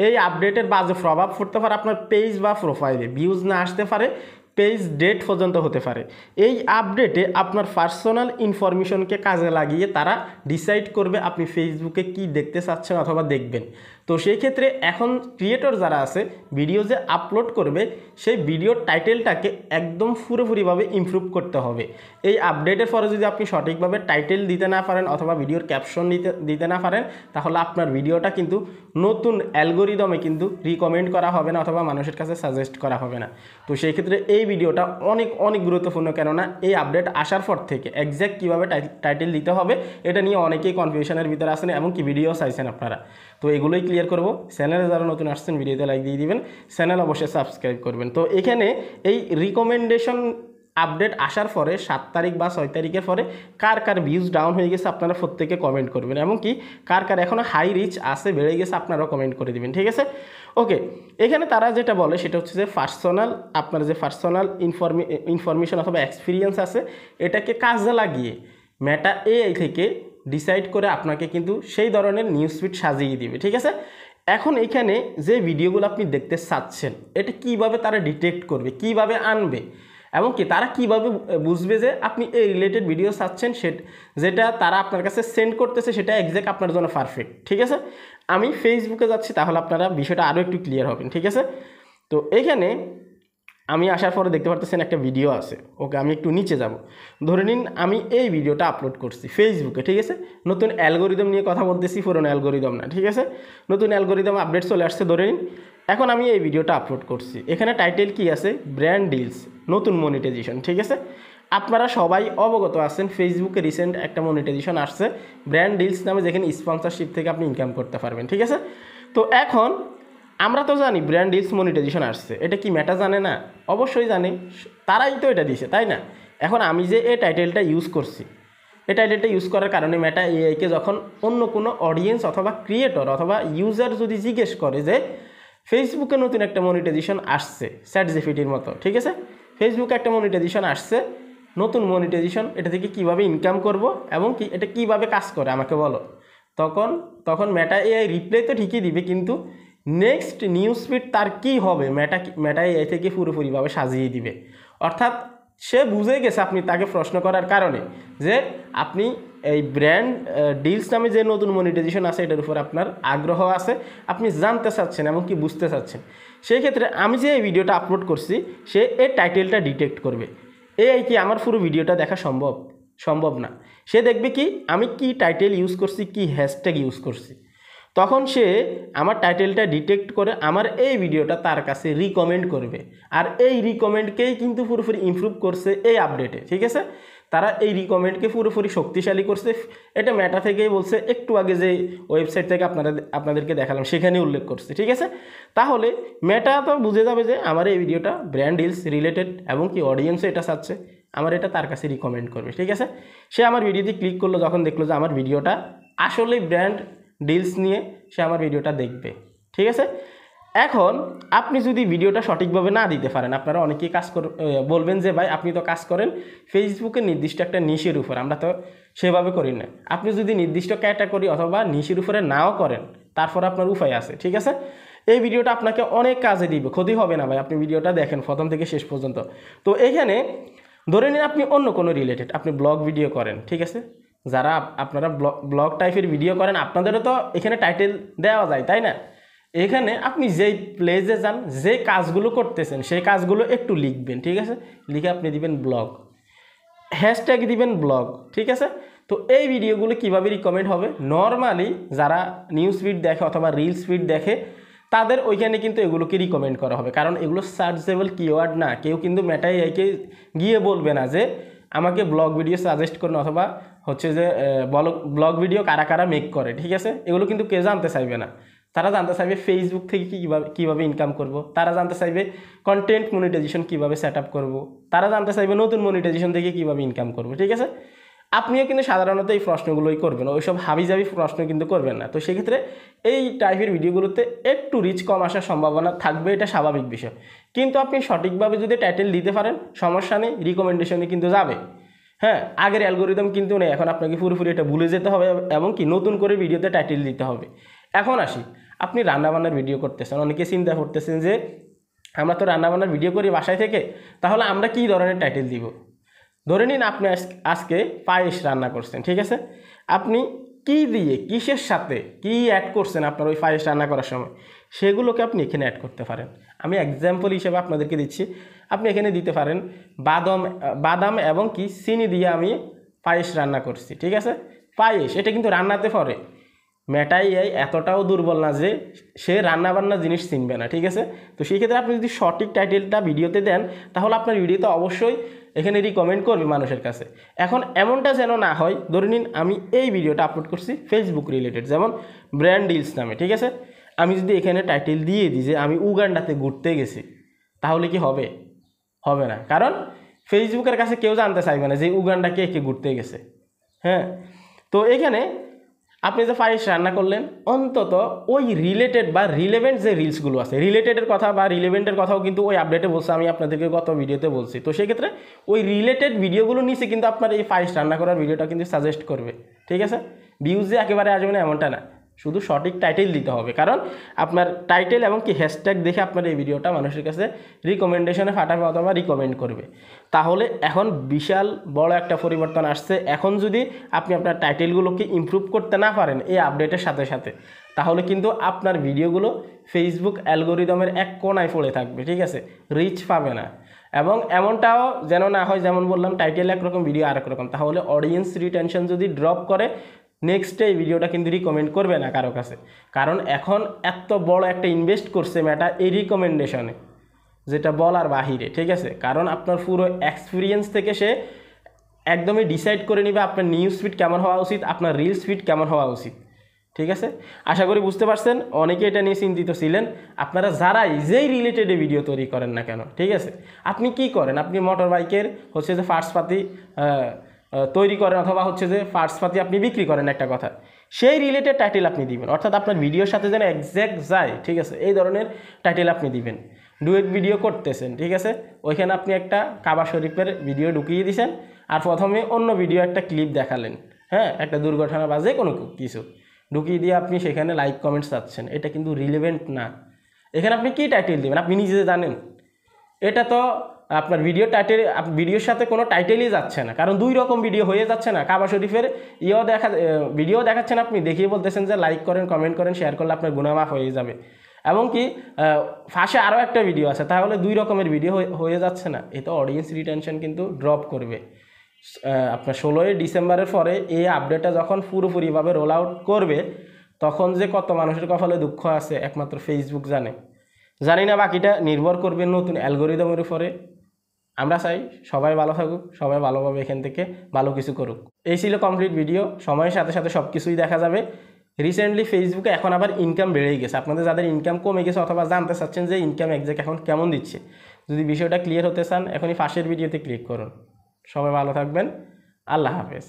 এই আপডেটের বাজে প্রভাব পড়তে পারে আপনার পেজ বা প্রোফাইলে, ভিউজ না আসতে পারে, পেজ ডেট পর্যন্ত হতে পারে। এই আপডেটে আপনার পার্সোনাল ইনফরমেশনকে কাজে লাগিয়ে তারা ডিসাইড করবে আপনি ফেসবুকে কি দেখতে চাচ্ছেন অথবা দেখবেন। তো সেই ক্ষেত্রে এখন ক্রিয়েটর যারা আছে ভিডিও যে আপলোড করবে সেই ভিডিওর টাইটেলটাকে একদম পুরোপুরিভাবে ইমপ্রুভ করতে হবে। এই আপডেটের পরে যদি আপনি সঠিকভাবে টাইটেল দিতে না পারেন অথবা ভিডিওর ক্যাপশন দিতে না পারেন, তাহলে আপনার ভিডিওটা কিন্তু নতুন অ্যালগোরিদমে কিন্তু রিকমেন্ড করা হবে না অথবা মানুষের কাছে সাজেস্ট করা হবে না। তো সেই ক্ষেত্রে এই ভিডিওটা অনেক অনেক গুরুত্বপূর্ণ, কেননা এই আপডেট আসার পর থেকে এক্স্যাক্ট কীভাবে টাইটেল দিতে হবে এটা নিয়ে অনেকেই কনফিউশনের ভিতরে আসেন, এমনকি ভিডিও চাইছেন আপনারা। তো এগুলোই ক্লিয়ার করব। চ্যানেলে যারা নতুন আসছেন ভিডিওতে লাইক দিয়ে দিবেন, চ্যানেল অবশ্যই সাবস্ক্রাইব করবেন। তো এখানে এই রিকমেন্ডেশন আপডেট আসার পরে 7 তারিখ বা 6 তারিখের পরে কার কার ভিউজ ডাউন হয়ে গেছে আপনারা প্রত্যেকে কমেন্ট করবেন, এমনকি কার কার এখনও হাই রিচ আছে বেড়ে গেছে আপনারাও কমেন্ট করে দিবেন, ঠিক আছে? ওকে, এখানে তারা যেটা বলে সেটা হচ্ছে যে আপনার যে পার্সোনাল ইনফরমেশন অথবা এক্সপিরিয়েন্স আছে এটাকে কাজে লাগিয়ে মেটা এআই থেকে ডিসাইড করে আপনাকে কিন্তু সেই ধরনের নিউজ ফিড সাজিয়ে দিবে, ঠিক আছে? এখন এখানে যে ভিডিওগুলো আপনি দেখতে চাচ্ছেন এটা কিভাবে তারা ডিটেক্ট করবে, কিভাবে আনবে, এবং কি তারা কিভাবে বুঝবে যে আপনি এই রিলেটেড ভিডিও চাচ্ছেন, যেটা তারা আপনার কাছে সেন্ড করতেছে সেটা এক্স্যাক্ট আপনার জন্য পারফেক্ট, ঠিক আছে? আমি ফেসবুকে যাচ্ছি, তাহলে আপনারা বিষয়টা আরও একটু ক্লিয়ার হবেন, ঠিক আছে? তো এখানে আমি আসার পরে দেখতে পারতেছেন একটা ভিডিও আছে। ওকে, আমি একটু নিচে যাব। ধরে নিন আমি এই ভিডিওটা আপলোড করছি ফেসবুকে, ঠিক আছে? নতুন অ্যালগোরিদম নিয়ে কথা বলতেছি, পুরনো অ্যালগোরিদম না, ঠিক আছে? নতুন অ্যালগোরিদম আপডেট চলে আসছে ধরে নিন। এখন আমি এই ভিডিওটা আপলোড করছি, এখানে টাইটেল কি আছে? ব্র্যান্ড ডিলস, নতুন মনিটাইজেশন, ঠিক আছে? আপনারা সবাই অবগত আছেন ফেসবুকে রিসেন্ট একটা মনিটাইজেশন আসছে ব্র্যান্ড ডিলস নামে, যেখানে স্পন্সরশিপ থেকে আপনি ইনকাম করতে পারবেন, ঠিক আছে? তো এখন আমরা তো জানি ব্র্যান্ড ডিলস মনিটাইজেশন আসছে, এটা কি মেটা জানে না? অবশ্যই জানে, তারাই তো এটা দিছে, তাই না? এখন আমি যে এই টাইটেলটা ইউজ করছি, এই টাইটেলটা ইউজ করার কারণে মেটা এআইকে যখন অন্য কোনো অডিয়েন্স অথবা ক্রিয়েটর অথবা ইউজার যদি জিজ্ঞেস করে যে ফেসবুকে নতুন একটা মনিটাইজেশন আসছে চ্যাটজিপিটির মতো, ঠিক আছে? ফেসবুকে একটা মনিটাইজেশন আসছে, নতুন মনিটাইজেশন, এটা থেকে কিভাবে ইনকাম করব এবং কি এটা কিভাবে কাজ করে আমাকে বলো। তখন মেটা এআই রিপ্লাই তো ঠিকই দিবে, কিন্তু নেক্সট নিউজ ফিড তার কী হবে মেটা এআই থেকে পুরোপুরিভাবে সাজিয়ে দিবে। অর্থাৎ সে বুঝে গেছে আপনি তাকে প্রশ্ন করার কারণে যে আপনি এই ব্র্যান্ড ডিলস নামে যে নতুন মনিটাইজেশন আছে এটার উপর আপনার আগ্রহ আছে, আপনি জানতে চাচ্ছেন এবং কি বুঝতে চাচ্ছেন। সেই ক্ষেত্রে আমি যে এই ভিডিওটা আপলোড করছি সে এই টাইটেলটা ডিটেক্ট করবে। এআই কি আমার পুরো ভিডিওটা দেখা সম্ভব না। সে দেখবে কি আমি কি টাইটেল ইউজ করছি, কি হ্যাশট্যাগ ইউজ করছি, তখন সে আমার টাইটেলটা ডিটেক্ট করে আমার এই ভিডিওটা তার কাছে রিকমেন্ড করবে। আর এই রিকমেন্ডকেই কিন্তু পুরোপুরি ইমপ্রুভ করছে এই আপডেটে, ঠিক আছে? তারা এই রিকমেন্ডকে পুরোপুরি শক্তিশালী করছে। এটা মেটা থেকেই বলছে, একটু আগে যে ওয়েবসাইট থেকে আপনাদেরকে দেখালাম সেখানে উল্লেখ করছে, ঠিক আছে? তাহলে মেটা তো বুঝে যাবে যে আমার এই ভিডিওটা ব্র্যান্ড ডিলস রিলেটেড এবং কি অডিয়েন্সও এটা চাচ্ছে, আমার এটা তার কাছে রিকমেন্ড করবে, ঠিক আছে? সে আমার ভিডিওতে ক্লিক করলো, যখন দেখলো যে আমার ভিডিওটা আসলে ব্র্যান্ড ডিলস নিয়ে, সে আমার ভিডিওটা দেখবে, ঠিক আছে? এখন আপনি যদি ভিডিওটা সঠিকভাবে না দিতে পারেন, আপনারা অনেকেই বলবেন যে ভাই আপনি তো কাজ করেন ফেসবুকে নির্দিষ্ট একটা নিশের উপর, আমরা তো সেভাবে করি না। আপনি যদি নির্দিষ্ট ক্যাটাগরি অথবা নিশের উপরে নাও করেন, তারপর আপনার উপায় আছে, ঠিক আছে? এই ভিডিওটা আপনাকে অনেক কাজে দিবে, ক্ষতি হবে না ভাই, আপনি ভিডিওটা দেখেন প্রথম থেকে শেষ পর্যন্ত। তো এখানে ধরে নিন আপনি অন্য কোনো রিলেটেড, আপনি ব্লগ ভিডিও করেন, ঠিক আছে? যারা আপনারা ব্লগ টাইপের ভিডিও করেন আপনাদেরও তো এখানে টাইটেল দেওয়া যায়, তাই না? এখানে আপনি যেই প্লেসে যান, যে কাজগুলো করতেছেন সেই কাজগুলো একটু লিখবেন, ঠিক আছে? লিখে আপনি দিবেন ব্লগ, হ্যাশট্যাগ দিবেন ব্লগ, ঠিক আছে? তো এই ভিডিওগুলো কিভাবে রিকমেন্ড হবে, নর্মালি যারা নিউজ ফিড দেখে অথবা রিলস ফিড দেখে তাদের ওইখানে কিন্তু এগুলোকে রিকমেন্ড করা হবে, কারণ এগুলো সার্চেবল কিওয়ার্ড না। কেউ কিন্তু মেটা এআইকে গিয়ে বলবে না যে আমাকে ব্লগ ভিডিও সাজেস্ট করুন অথবা হচ্ছে যে ব্লগ ভিডিও কারা কারা মেক করে, ঠিক আছে? এগুলো কিন্তু কেউ জানতে চাইবে না। তারা জানতে চাইবে ফেসবুক থেকে কীভাবে ইনকাম করব, তারা জানতে চাইবে কন্টেন্ট মনিটাইজেশন কীভাবে সেট আপ করবো, তারা জানতে চাইবে নতুন মনিটাইজেশন থেকে কীভাবে ইনকাম করবো, ঠিক আছে? আপনিও কিন্তু সাধারণত এই প্রশ্নগুলোই করবেন, ওইসব হাবিজাবি প্রশ্ন কিন্তু করবেন না। তো সেক্ষেত্রে এই টাইপের ভিডিওগুলোতে একটু রিচ কম আসার সম্ভাবনা থাকবে, এটা স্বাভাবিক বিষয়। কিন্তু আপনি সঠিকভাবে যদি টাইটেল দিতে পারেন সমস্যা নেই, রিকমেন্ডেশনে কিন্তু যাবে। হ্যাঁ, আগের অ্যালগোরিদম কিন্তু নেই, এখন আপনাকে পুরোপুরি এটা ভুলে যেতে হবে এবং কি নতুন করে ভিডিওতে টাইটেল দিতে হবে। এখন আসি, আপনি রান্নাবান্নার ভিডিও করতেছেন, অনেকে চিন্তা করতেছেন যে আমরা তো রান্নাবান্নার ভিডিও করি বাসায় থেকে, তাহলে আমরা কী ধরনের টাইটেল দিব। ধরে নিন আপনি আজকে পায়েস রান্না করছেন, ঠিক আছে, আপনি কি দিয়ে কিসের সাথে কি অ্যাড করছেন আপনার ওই পায়েস রান্না করার সময়, সেগুলোকে আপনি এখানে অ্যাড করতে পারেন। আমি এক্সাম্পল হিসেবে আপনাদেরকে দিচ্ছি, আপনি এখানে দিতে পারেন বাদাম এবং কি চিনি দিয়ে আমি পায়েস রান্না করছি, ঠিক আছে। পায়েস এটা কিন্তু রান্নাতে পড়ে, মেটাই এতটাও দুর্বল না যে সে রান্নাবান্না জিনিস চিনবে না, ঠিক আছে। তো সেই ক্ষেত্রে আপনি যদি সঠিক টাইটেলটা ভিডিওতে দেন, তাহলে আপনার ভিডিওতে অবশ্যই এখানে রিকমেন্ড করবে মানুষের কাছে। এখন এমনটা যেন না হয়, ধরে নিন আমি এই ভিডিওটা আপলোড করছি ফেসবুক রিলেটেড, যেমন ব্র্যান্ড ডিলস নামে, ঠিক আছে। আমি যদি এখানে টাইটেল দিয়ে দিই যে আমি উগান্ডাতে ঘুরতে গেছি, তাহলে কি হবে? হবে না, কারণ ফেসবুকের কাছে কেউ জানতে চাইবে না যে উগান্ডা কে কে ঘুরতে গেছে। হ্যাঁ, তো এখানে আপনি যে পায়েস রান্না করলেন, অন্তত ওই রিলেটেড বা রিলেভেন্ট যে রিলসগুলো আছে, রিলেটেডের কথা বা রিলেভেন্টের কথাও কিন্তু ওই আপডেটে বলছে, আমি আপনাদেরকে গত ভিডিওতে বলছি। তো সেক্ষেত্রে ওই রিলেটেড ভিডিওগুলো নিচে কিন্তু আপনার এই পায়েস রান্না করার ভিডিওটা কিন্তু সাজেস্ট করবে, ঠিক আছে। ভিউজ যে একেবারে আসবে না এমনটা না, শুধু সঠিক টাইটেল দিতে হবে, কারণ আপনার টাইটেল এবং কি হ্যাশট্যাগ দেখে আপনার এই ভিডিওটা মানুষের কাছে রিকমেন্ডেশনে ফাটাবে অথবা রিকমেন্ড করবে। তাহলে এখন বিশাল বড় একটা পরিবর্তন আসছে। এখন যদি আপনি আপনার টাইটেলগুলোকে ইমপ্রুভ করতে না পারেন এই আপডেটের সাথে সাথে, তাহলে কিন্তু আপনার ভিডিওগুলো ফেসবুক অ্যালগোরিদমের এক কোণায় পড়ে থাকবে, ঠিক আছে, রিচ পাবে না। এবং এমনটাও যেন না হয়, যেমন বললাম টাইটেল একরকম ভিডিও আরেক রকম, তাহলে অডিয়েন্স রিটেনশন যদি ড্রপ করে, নেক্সট এই ভিডিওটা কিন্তু রিকমেন্ড করবে না কারো কাছে। কারণ এখন এত বড় একটা ইনভেস্ট করছে মেটা এই রিকমেন্ডেশনে, যেটা বলার বাহিরে, ঠিক আছে। কারণ আপনার পুরো এক্সপিরিয়েন্স থেকে সে একদমই ডিসাইড করে নেবে আপনার নিউজ ফিড কেমন হওয়া উচিত, আপনার রিলস ফিড কেমন হওয়া উচিত, ঠিক আছে। আশা করি বুঝতে পারছেন, অনেকে এটা নিয়ে চিন্তিত ছিলেন। আপনারা যারাই যেই রিলেটেডে ভিডিও তৈরি করেন না কেন, ঠিক আছে, আপনি কি করেন, আপনি মোটর বাইকের হচ্ছে যে পার্টসপাতি তৈরি করেন অথবা হচ্ছে যে পার্টসপাতি আপনি বিক্রি করেন, একটা কথা, সেই রিলেটেড টাইটেল আপনি দিবেন, অর্থাৎ আপনার ভিডিওর সাথে যেন এক্স্যাক্ট যায়, ঠিক আছে, এই ধরনের টাইটেল আপনি দিবেন। ডুয়েট ভিডিও করতেছেন, ঠিক আছে, ওইখানে আপনি একটা কাবা শরীফের ভিডিও ঢুকিয়ে দিয়েছেন, আর প্রথমে অন্য ভিডিও একটা ক্লিপ দেখালেন, হ্যাঁ, একটা দুর্ঘটনা বা যে কোনো কিছু ঢুকিয়ে দিয়ে আপনি সেখানে লাইক কমেন্টস চাচ্ছেন, এটা কিন্তু রিলেভেন্ট না। এখানে আপনি কি টাইটেল দেবেন আপনি নিজে জানেন? এটা তো আপনার ভিডিও টাইটেল, ভিডিওর সাথে কোনো টাইটেলই যাচ্ছে না, কারণ দুই রকম ভিডিও হয়ে যাচ্ছে না। কাবা শরীফের ভিডিও দেখাচ্ছেন, আপনি দেখিয়ে বলতেছেন যে লাইক করেন, কমেন্ট করেন, শেয়ার করলে আপনার গুনাহ মাফ হয়ে যাবে, এবং কি ফাঁসে আরও একটা ভিডিও আছে, তাহলে দুই রকমের ভিডিও হয়ে যাচ্ছে না। এতে অডিয়েন্স রিটেনশন কিন্তু ড্রপ করবে। আপনার 16ই ডিসেম্বরের পরে এই আপডেটটা যখন পুরোপুরিভাবে রোল আউট করবে, তখন যে কত মানুষের কপালে দুঃখ আছে একমাত্র ফেসবুক জানে। জানি না, বাকিটা নির্ভর করবে নতুন অ্যালগোরিদমের উপরে। আমরা চাই সবাই ভালো থাকুক, সবাই ভালোভাবে এখান থেকে ভালো কিছু করুক। এই ছিল কমপ্লিট ভিডিও। সময়ের সাথে সাথে সব কিছুই দেখা যাবে। রিসেন্টলি ফেসবুকে এখন আবার ইনকাম বেড়েই গেছে। আপনাদের যাদের ইনকাম কমে গেছে অথবা জানতে চাচ্ছেন যে ইনকাম এক্সাক্ট এখন কেমন দিচ্ছে, যদি বিষয়টা ক্লিয়ার হতে চান, এখনই পাশের ভিডিওতে ক্লিক করুন। সবাই ভালো থাকবেন। আল্লাহ হাফেজ।